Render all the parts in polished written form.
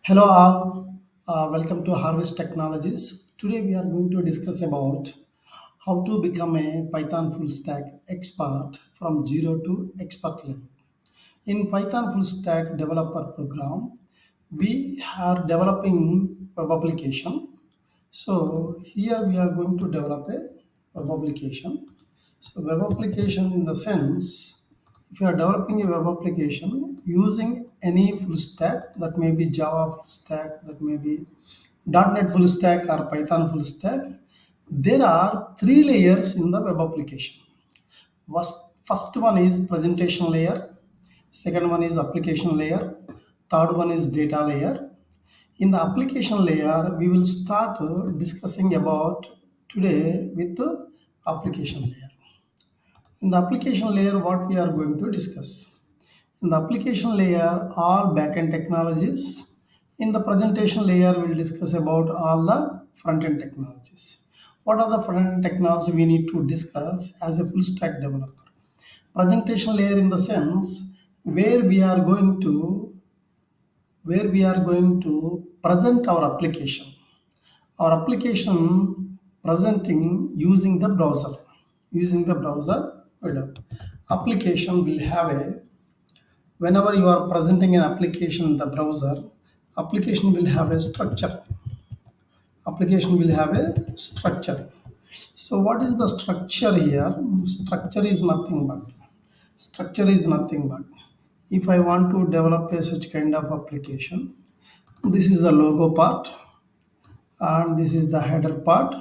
Hello all, welcome to Harvest Technologies. Today we are going to discuss about how to become a Python full stack expert from zero to expert level. In Python full stack developer program, we are developing web application. So here we are going to develop a web application. So web application in the sense, if you are developing a web application using any full stack, that may be Java full stack, that may be .NET full stack or Python full stack, there are three layers in the web application. First one is presentation layer, second one is application layer, third one is data layer. In the application layer, we will start discussing about today with the application layer. In the application layer, what we are going to discuss. In the application layer, all backend technologies. In the presentation layer, we'll discuss about all the front-end technologies. What are the front-end technologies we need to discuss as a full stack developer? Presentation layer in the sense where we are going to present our application. Our application presenting using the browser. Using the browser window. Application will have a whenever you are presenting an application in the browser, application will have a structure. Application will have a structure. So what is the structure here? Structure is nothing but if I want to develop a such kind of application, this is the logo part and this is the header part.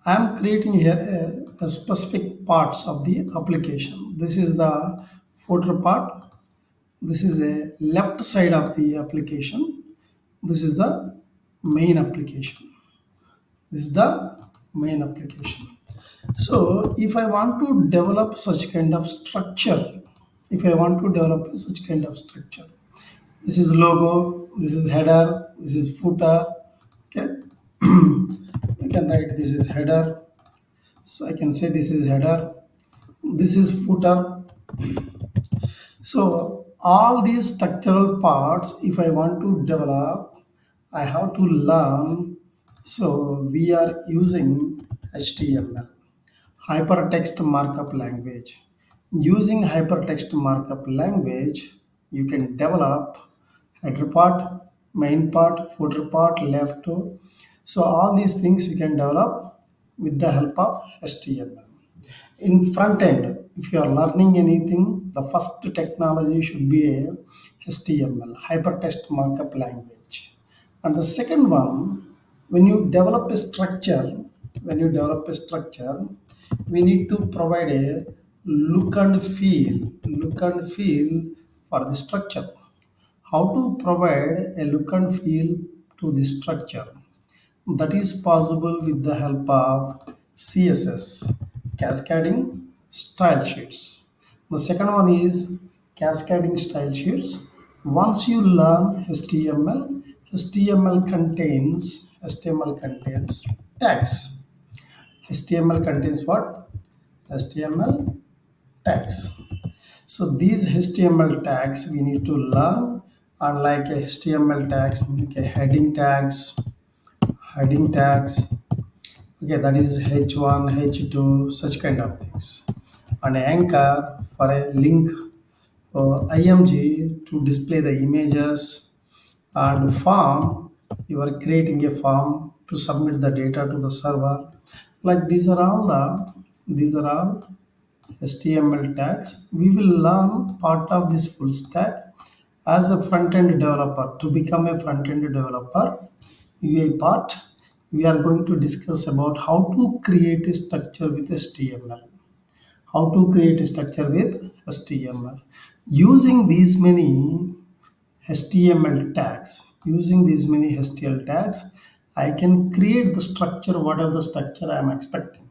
I am creating here a specific parts of the application. This is the footer part. This is the left side of the application. This is the main application. This is the main application. So if I want to develop such kind of structure, if I want to develop such kind of structure, this is logo, this is header, this is footer. Okay, we can write this is header. So I can say this is header, this is footer. So all these structural parts, if I want to develop, I have to learn. So we are using HTML, hypertext markup language. Using hypertext markup language, you can develop header part, main part, footer part, left. So all these things you can develop with the help of HTML. In front end, if you are learning anything, the first technology should be a HTML, hypertext markup language. And the second one, when you develop a structure, we need to provide a look and feel for the structure. How to provide a look and feel to the structure? That is possible with the help of CSS, cascading style sheets. The second one is cascading style sheets. Once you learn HTML, HTML contains tags. HTML contains what? HTML tags. So these HTML tags we need to learn, unlike HTML tags, like heading tags, okay, that is h1 h2 such kind of things, and anchor for a link, img to display the images, and form, you are creating a form to submit the data to the server. Like these are all HTML tags. We will learn part of this full stack as a front-end developer. To become a front-end developer, UI part, we are going to discuss about how to create a structure with HTML. How to create a structure with HTML. Using these many HTML tags, I can create the structure, whatever the structure I am expecting.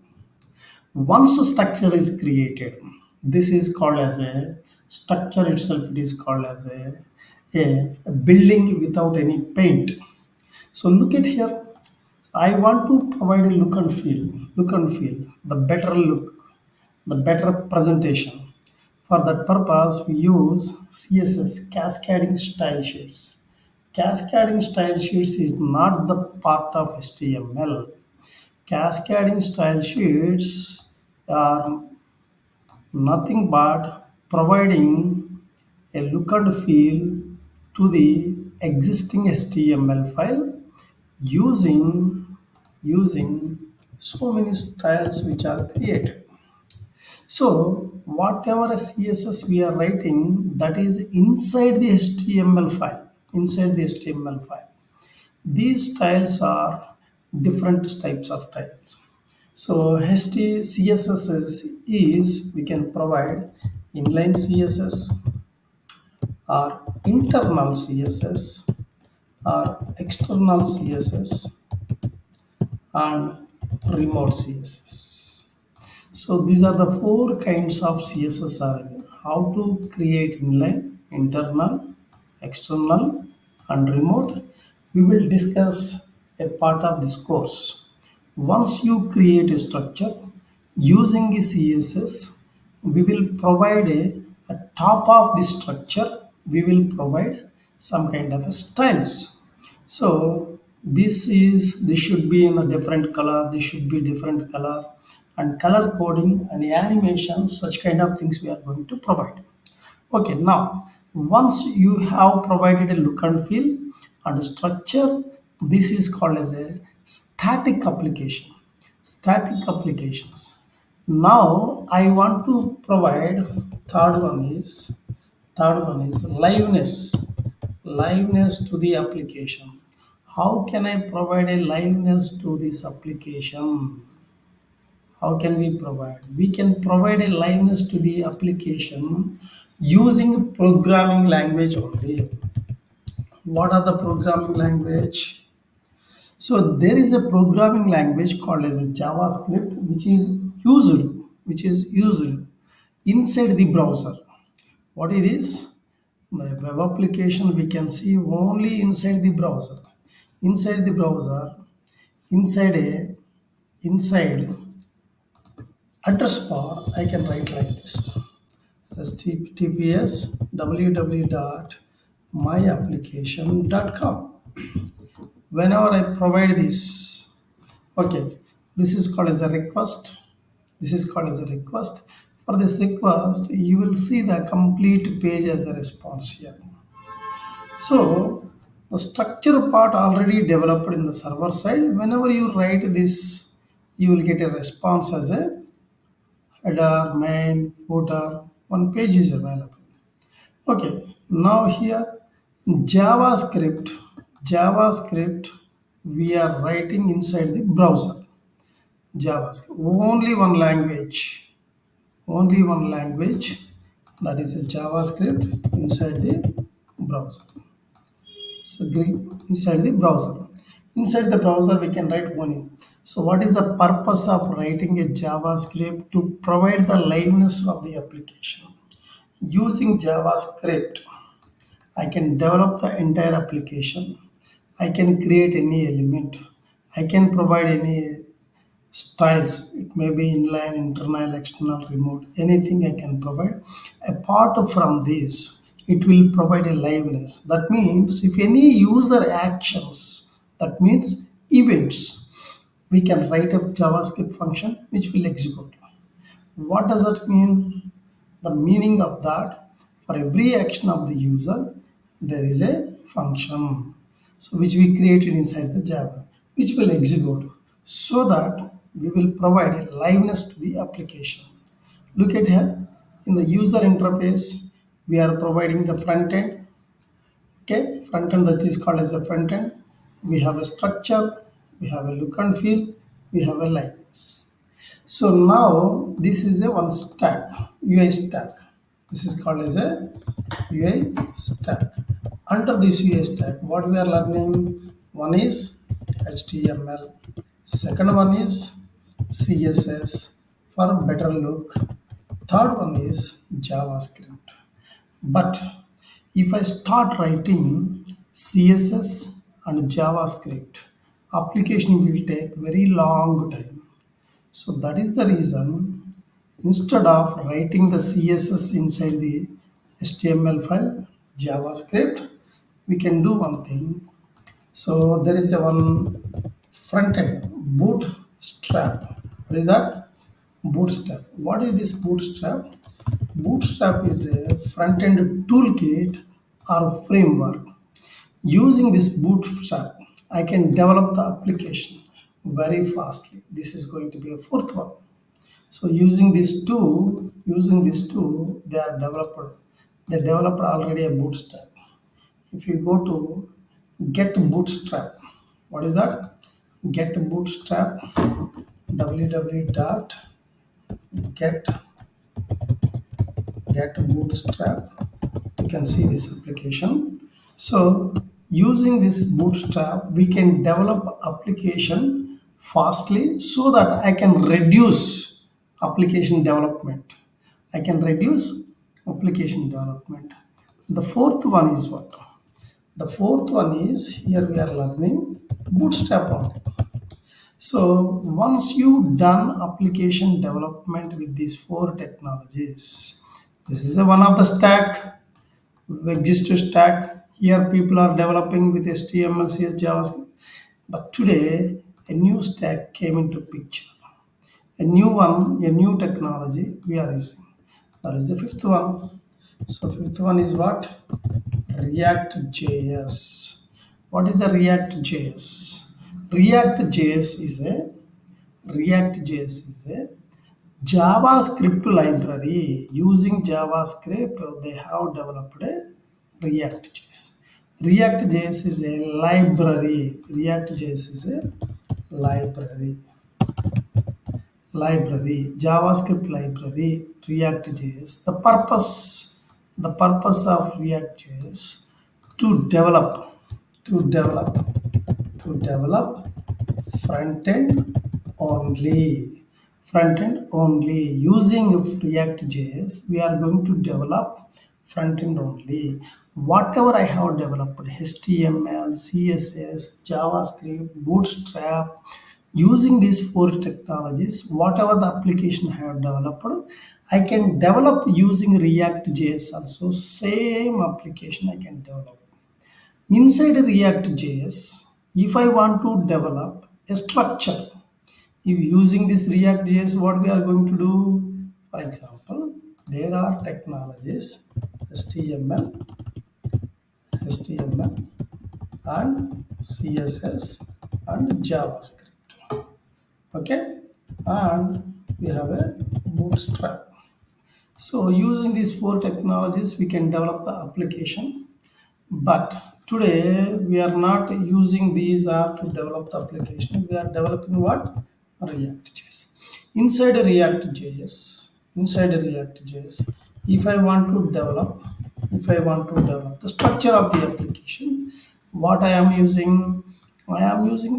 Once a structure is created, this is called as a structure itself. It is called as a building without any paint. So look at here. I want to provide a look and feel, the better look, the better presentation. For that purpose, we use CSS, cascading style sheets. Cascading style sheets is not the part of HTML. Cascading style sheets are nothing but providing a look and feel to the existing HTML file using so many styles which are created. So whatever CSS we are writing, that is inside the HTML file. Inside the HTML file, these styles are different types of styles. So CSS is we can provide inline CSS or internal CSS or external CSS and remote CSS. So these are the four kinds of CSS are how to create inline, internal, external and remote. We will discuss a part of this course. Once you create a structure using a CSS, we will provide a top of the structure, we will provide some kind of a styles. So this should be in a different color, this should be different color, and color coding and animation, such kind of things we are going to provide. Okay, now once you have provided a look and feel and a structure, this is called as a static application. Static applications. Now I want to provide third one is liveness. Liveness to the application. How can I provide a liveness to this application? How can we provide? We can provide a liveness to the application using programming language only. What are the programming language? So there is a programming language called as a JavaScript, which is used inside the browser. What it is? The web application we can see only inside the browser. Inside the browser, inside a inside address bar, I can write like this: https www.myapplication.com. Whenever I provide this, okay, this is called as a request. This is called as a request. For this request, you will see the complete page as a response here. So the structure part already developed in the server side. Whenever you write this, you will get a response as a header, main, footer. One page is available. Okay, now here JavaScript. JavaScript we are writing inside the browser. JavaScript. Only one language, that is a JavaScript inside the browser. So inside the browser. Inside the browser we can write one. So what is the purpose of writing a JavaScript? To provide the liveness of the application. Using JavaScript, I can develop the entire application. I can create any element. I can provide any styles. It may be inline, internal, external, remote, anything I can provide. Apart from this, it will provide a liveness. That means if any user actions, that means events, we can write a JavaScript function which will execute. What does that mean? The meaning of that, for every action of the user, there is a function. So which we created inside the Java, which will execute so that we will provide a liveness to the application. Look at here, in the user interface, we are providing the front end. Okay, front end, that is called as a front end. We have a structure, we have a look and feel, we have a liveness. So now this is a one stack, UI stack. This is called as a UI stack. Under this UI stack, what we are learning? One is HTML. Second one is CSS for better look. Third one is JavaScript. But if I start writing CSS and JavaScript, application will take very long time. So that is the reason, instead of writing the CSS inside the HTML file, JavaScript, we can do one thing. So there is a one front end bootstrap. What is that? Bootstrap. What is this bootstrap? Bootstrap is a front end toolkit or framework. Using this bootstrap, I can develop the application very fastly. This is going to be a fourth one. So using this two, they developed already a bootstrap. If you go to get bootstrap, what is that? Get bootstrap, www.get bootstrap. You can see this application. So using this bootstrap, we can develop application fastly so that I can reduce application development. I can reduce application development. The fourth one is what? The fourth one is here we are learning bootstrap only. So once you done application development with these four technologies, this is one of the stack, existing stack. Here people are developing with HTML, CS, JavaScript. But today a new stack came into picture. A new one, a new technology we are using. That is the fifth one. So fifth one is what? React.js. What is the React.js? React.js is a React.js is a JavaScript library. Using JavaScript, they have developed a React.js. React.js is a library. React.js is a library. JavaScript library, React.js. The purpose of React.js to develop, to develop, to develop front end only. Front end only. Using React.js, we are going to develop front end only. Whatever I have developed, HTML, CSS, JavaScript, Bootstrap, using these four technologies, whatever the application I have developed, I can develop using React.js also. Same application I can develop. Inside React.js, if I want to develop a structure, if using this React.js, what we are going to do? For example, there are technologies HTML and CSS and JavaScript. Okay, and we have a bootstrap. So using these four technologies, we can develop the application. But today we are not using these are to develop the application. We are developing what? React.js. Inside a React.js, if I want to develop the structure of the application, what I am using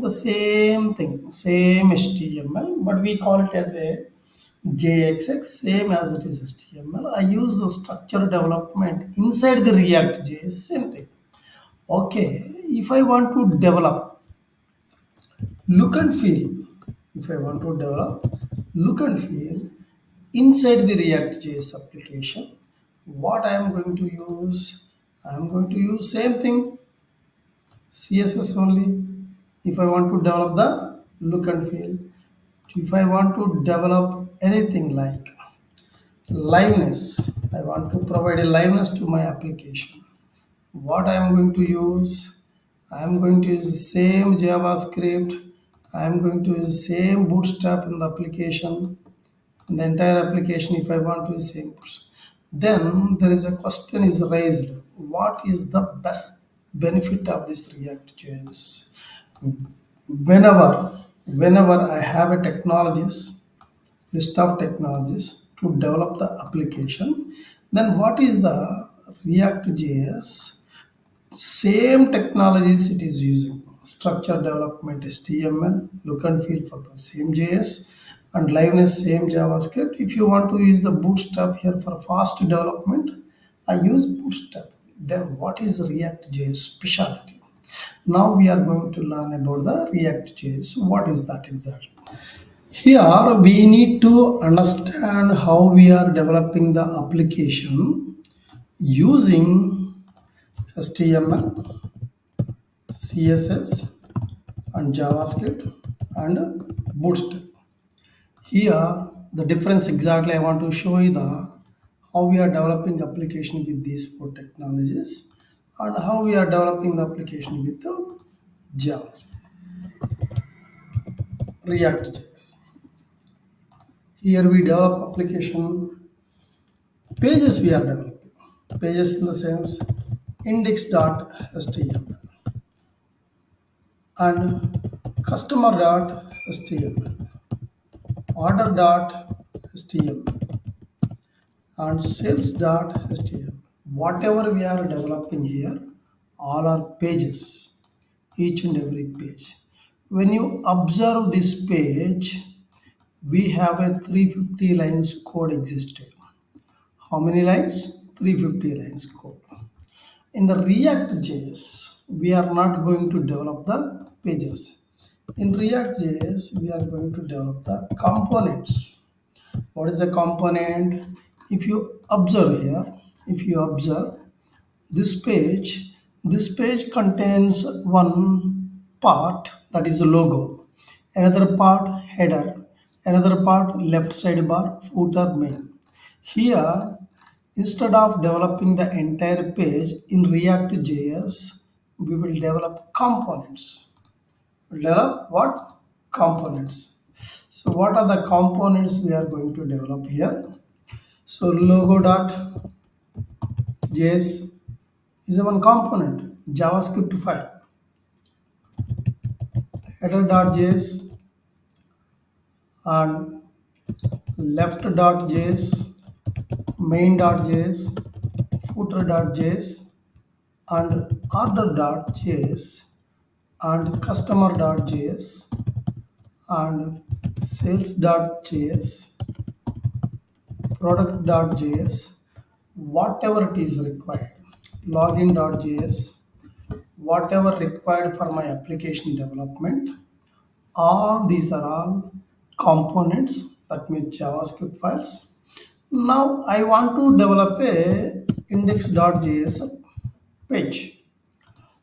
the same thing, same HTML, but we call it as a JXX, same as it is HTML. I use the structure development inside the React.js, same thing. Okay, if I want to develop look and feel, if I want to develop look and feel inside the React.js application, what I am going to use? I am going to use same thing, CSS only. If I want to develop the look and feel, if I want to develop anything like liveness, I want to provide a liveness to my application. What I am going to use? I am going to use the same JavaScript. I am going to use the same bootstrap in the application, in the entire application. If I want to use same bootstrap, then there is a question is raised: what is the best benefit of this React.js? Whenever I have a technologies list of technologies to develop the application, then what is the React.js? Same technologies it is using: structure development HTML, look and feel for the same JS, and liveness same JavaScript. If you want to use the bootstrap here for fast development, I use bootstrap. Then what is React.js specialty? Now we are going to learn about the React.js. What is that exactly? Here we need to understand how we are developing the application using HTML, CSS, and JavaScript, and Bootstrap. Here, the difference exactly I want to show you the how we are developing application with these four technologies and how we are developing the application with the JavaScript, React.js. Here we develop application pages we are developing. Pages in the sense index.html and customer.html, order.html and sales.html. Whatever we are developing here, all are pages, each and every page. When you observe this page, we have a 350 lines code existed. How many lines? 350 lines code. In the React.js, we are not going to develop the pages. In React.js, we are going to develop the components. What is a component? If you observe here, if you observe this page, this page contains one part that is a logo, another part header, another part left sidebar, footer, main. Here, instead of developing the entire page in React.js, we will develop components. Develop what? Components. So what are the components we are going to develop here? So logo.js is a one component, JavaScript file. Header.js and left.js, main.js, footer.js and order.js and customer.js and sales.js, product.js, whatever it is required, login.js, whatever required for my application development, all these are all components, that means JavaScript files. Now I want to develop a index.js page.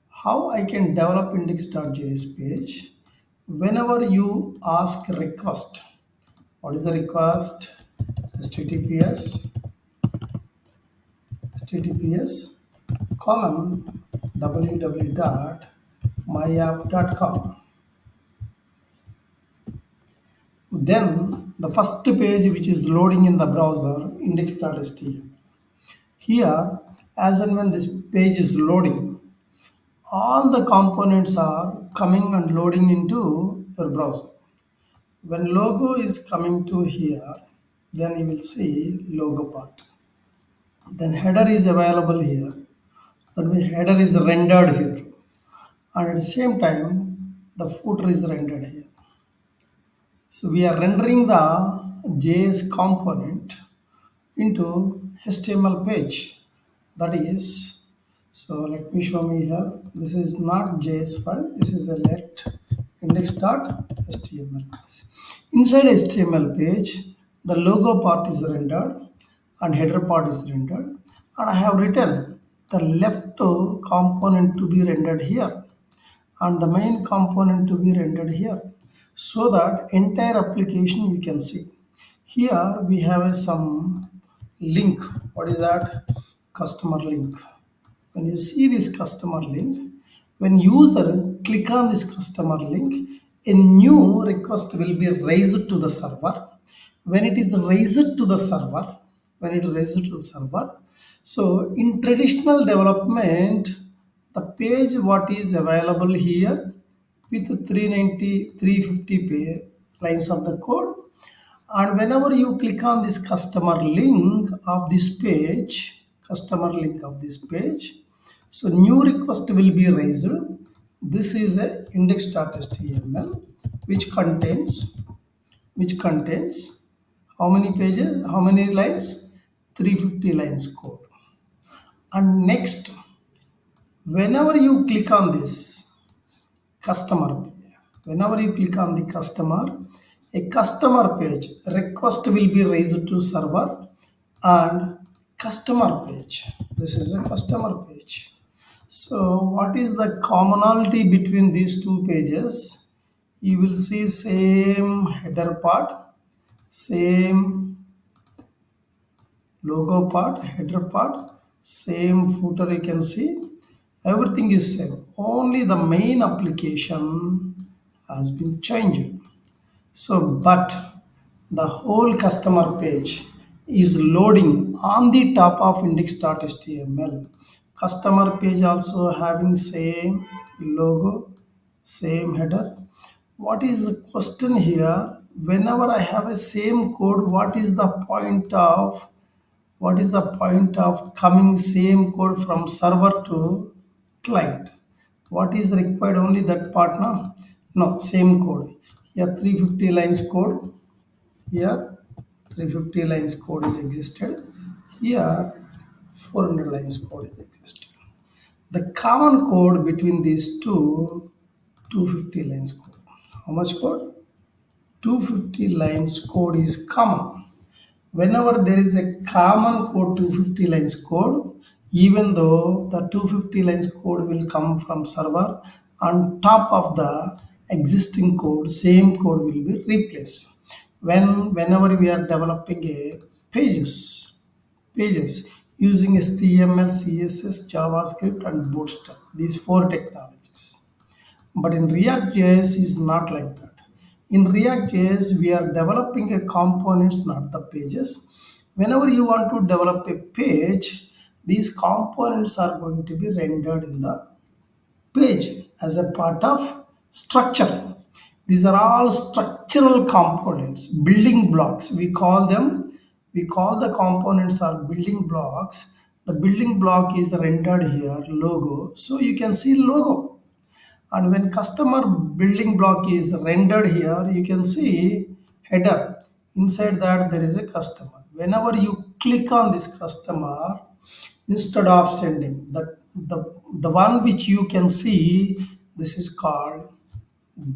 How I can develop index.js page? Whenever you ask request, what is the request? https column www.myapp.com. Then the first page which is loading in the browser, index.html. Here, as and when this page is loading, all the components are coming and loading into your browser. When logo is coming to here, then you will see logo part. Then header is available here. That means header is rendered here. And at the same time, the footer is rendered here. So we are rendering the JS component into HTML page. That is, so let me show me here. This is not JS file. This is a let index.html. Inside HTML page, the logo part is rendered and header part is rendered. And I have written the left component to be rendered here and the main component to be rendered here, so that entire application you can see. Here we have some link. What is that? Customer link. When you see this customer link, when user click on this customer link, a new request will be raised to the server. When it is raised to the server, so in traditional development, the page what is available here with 390, 350 lines of the code, and whenever you click on this customer link of this page, so new request will be raised. This is a index.html which contains how many pages, how many lines? 350 lines code. And next, whenever you click on this customer page, a customer page request will be raised to server and customer page. This is a customer page. So what is the commonality between these two pages? You will see same header part, same logo part, header part, same footer you can see. Everything is same. Only the main application has been changed. So, but the whole customer page is loading on the top of index.html. Customer page also having same logo, same header. What is the question here? Whenever I have a same code, what is the point of coming same code from server to client? What is required? Only that part, no, same code. Here 350 lines code. Here 350 lines code is existed. Here 400 lines code is existed. The common code between these two, 250 lines code. How much code? 250 lines code is common. Whenever there is a common code, 250 lines code, even though the 250 lines code will come from server, on top of the existing code, same code will be replaced. Whenever we are developing a pages using HTML, CSS, JavaScript, and Bootstrap, these four technologies. But in React.js is not like that. In React.js, we are developing a components, not the pages. Whenever you want to develop a page, these components are going to be rendered in the page as a part of structure. These are all structural components, building blocks. We call them, we call the components are building blocks. The building block is rendered here, logo. So you can see logo. And when customer building block is rendered here, you can see header. Inside that there is a customer. Whenever you click on this customer, instead of sending the one which you can see, this is called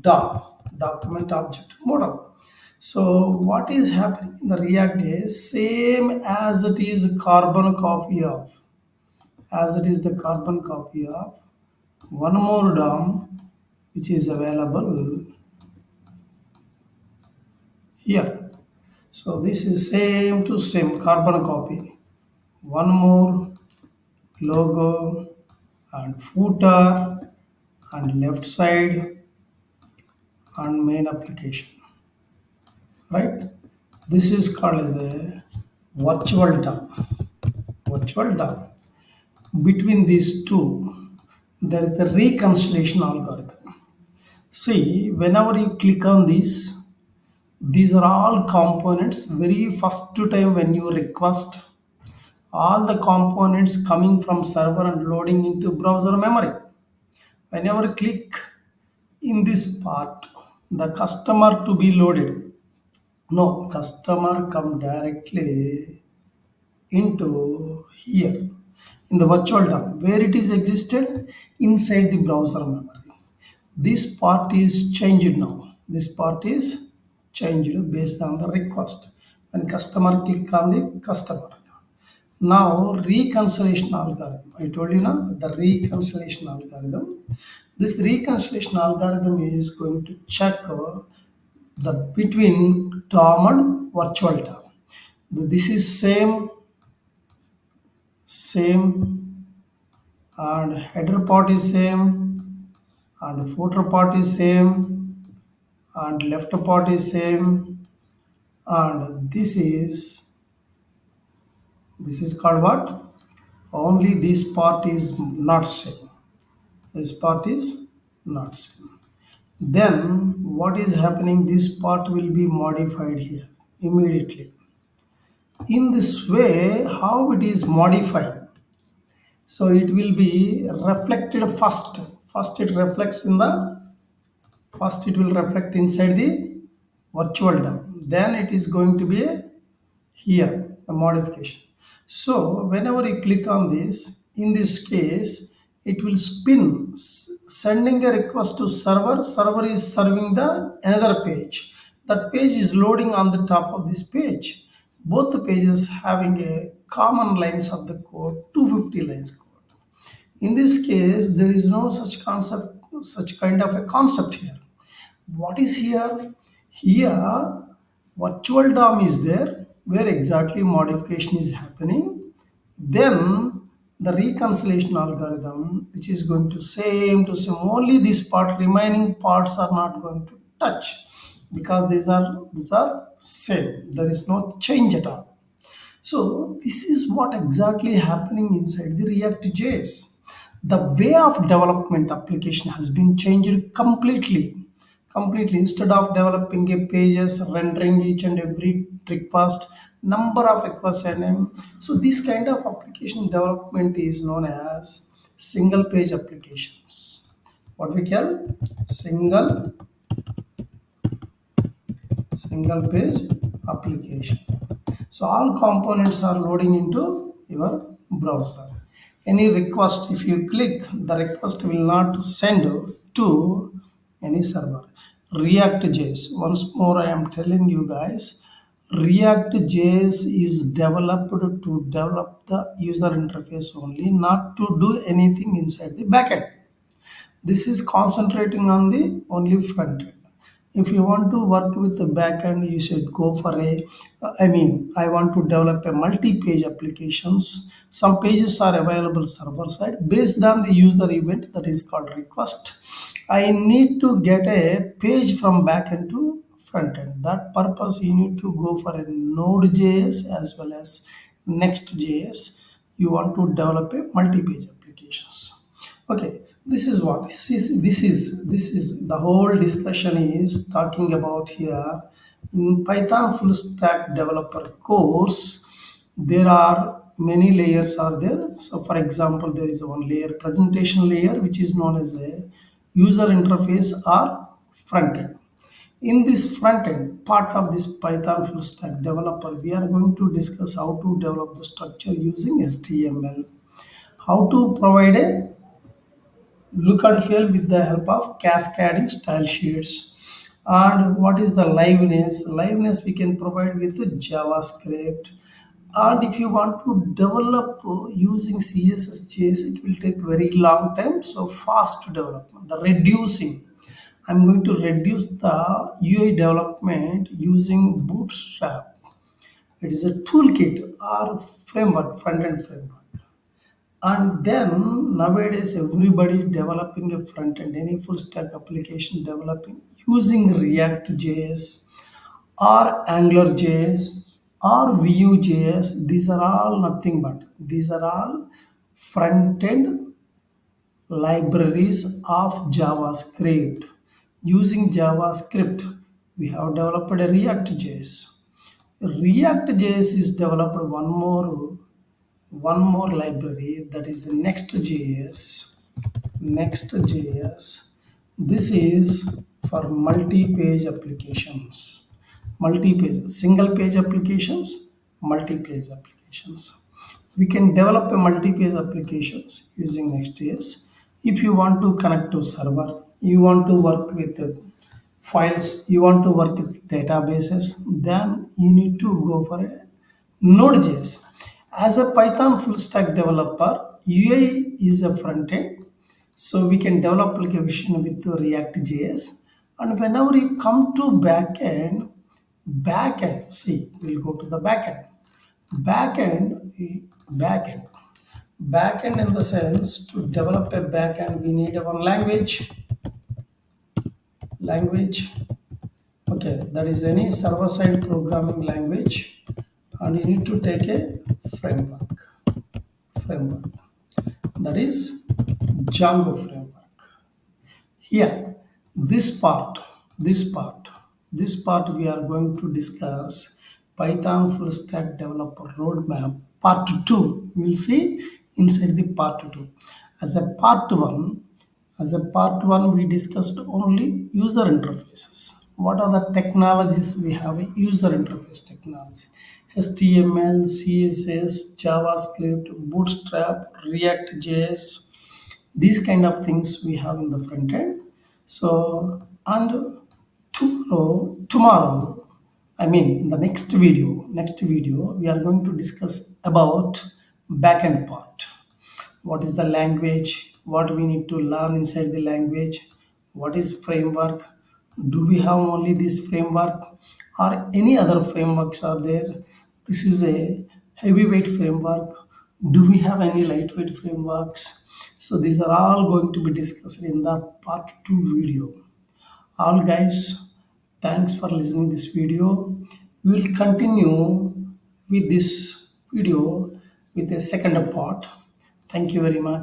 document object model. So what is happening in the React is same as it is carbon copy of, as it is the carbon copy of one more DOM which is available here. So this is same to same carbon copy. One more logo and footer and left side and main application. Right? This is called as a virtual DOM. Virtual DOM. Between these two, there is a reconciliation algorithm. See, whenever you click on this, these are all components. Very first time when you request, all the components coming from server and loading into browser memory. Whenever you click in this part, the customer to be loaded. No, customer come directly into here in the virtual DOM where it is existed inside the browser memory. This part is changed now. This part is changed based on the request. When customer click on the customer. Now reconciliation algorithm. I told you now the reconciliation algorithm. This reconciliation algorithm is going to check the between DOM and virtual DOM. This is same, and header part is same, and footer part is same, and left part is same, and this is called what? Only this part is not same. This part is not same. Then what is happening? This part will be modified here immediately. In this way, how it is modified? So it will be reflected first. First it will reflect inside the virtual DOM. Then it is going to be here the modification. So whenever you click on this, in this case, it will spin, sending a request to server. Server is serving the another page. That page is loading on the top of this page. Both the pages having a common lines of the code, 250 lines code. In this case, there is no such kind of a concept here. What is here? Here, virtual DOM is there, where exactly modification is happening. Then the reconciliation algorithm, which is going to same. Only this part, remaining parts are not going to touch because these are same. There is no change at all. So this is what exactly happening inside the React.js. The way of development application has been changed completely. Completely. Instead of developing a pages, rendering each and every request, number of requests and so this kind of application development is known as single page applications. What we call single page application. So all components are loading into your browser. Any request, if you click, the request will not send to any server. React.js. Once more, I am telling you guys, React.js is developed to develop the user interface only, not to do anything inside the backend. This is concentrating on the only front end. If you want to work with the backend, you should go for I want to develop a multi-page applications. Some pages are available server side based on the user event that is called request. I need to get a page from backend to front end. That purpose you need to go for a Node.js as well as Next.js. You want to develop a multi-page applications. Okay, this is the whole discussion is talking about here. In Python full stack developer course, there are many layers are there. So for example, there is one layer, presentation layer, which is known as a user interface or front end. In this front end part of this Python full stack developer, we are going to discuss how to develop the structure using HTML, how to provide a look and feel with the help of cascading style sheets, and what is the liveness we can provide with the JavaScript. And if you want to develop using CSS.js, it will take very long time, so fast development, the reducing, I'm going to reduce the UI development using Bootstrap. It is a toolkit or framework, front end framework. And then nowadays everybody developing a front end, any full stack application developing using React.js or AngularJS or Vue.js. These are all nothing but these are all front end libraries of JavaScript. Using JavaScript, we have developed a React.js. React.js is developed one more library, that is Next.js. Next.js. This is for multi-page applications. Multi-page, single-page applications, multi-page applications. We can develop a multi-page applications using Next.js. If you want to connect to server, you want to work with files, you want to work with databases, then you need to go for a Node.js. As a Python full stack developer, UI is a front end, so we can develop application with React.js. And whenever you come to backend, see, we'll go to the backend. Backend, backend in the sense to develop a backend, we need one language. Okay, that is any server-side programming language, and you need to take a framework that is Django framework. Here, this part we are going to discuss Python full stack developer roadmap part 2. We will see inside the part 2. As a part 1, we discussed only user interfaces. What are the technologies we have? A user interface technology. HTML, CSS, JavaScript, Bootstrap, React.js, these kind of things we have in the front end. So, and tomorrow, I mean, in the next video, we are going to discuss about backend part. what is the language, what we need to learn inside the language, what is framework, do we have only this framework or any other frameworks are there. This is a heavyweight framework, do we have any lightweight frameworks. So these are all going to be discussed in the part 2 video. All guys, thanks for listening this video. We will continue with this video with a second part. Thank you very much.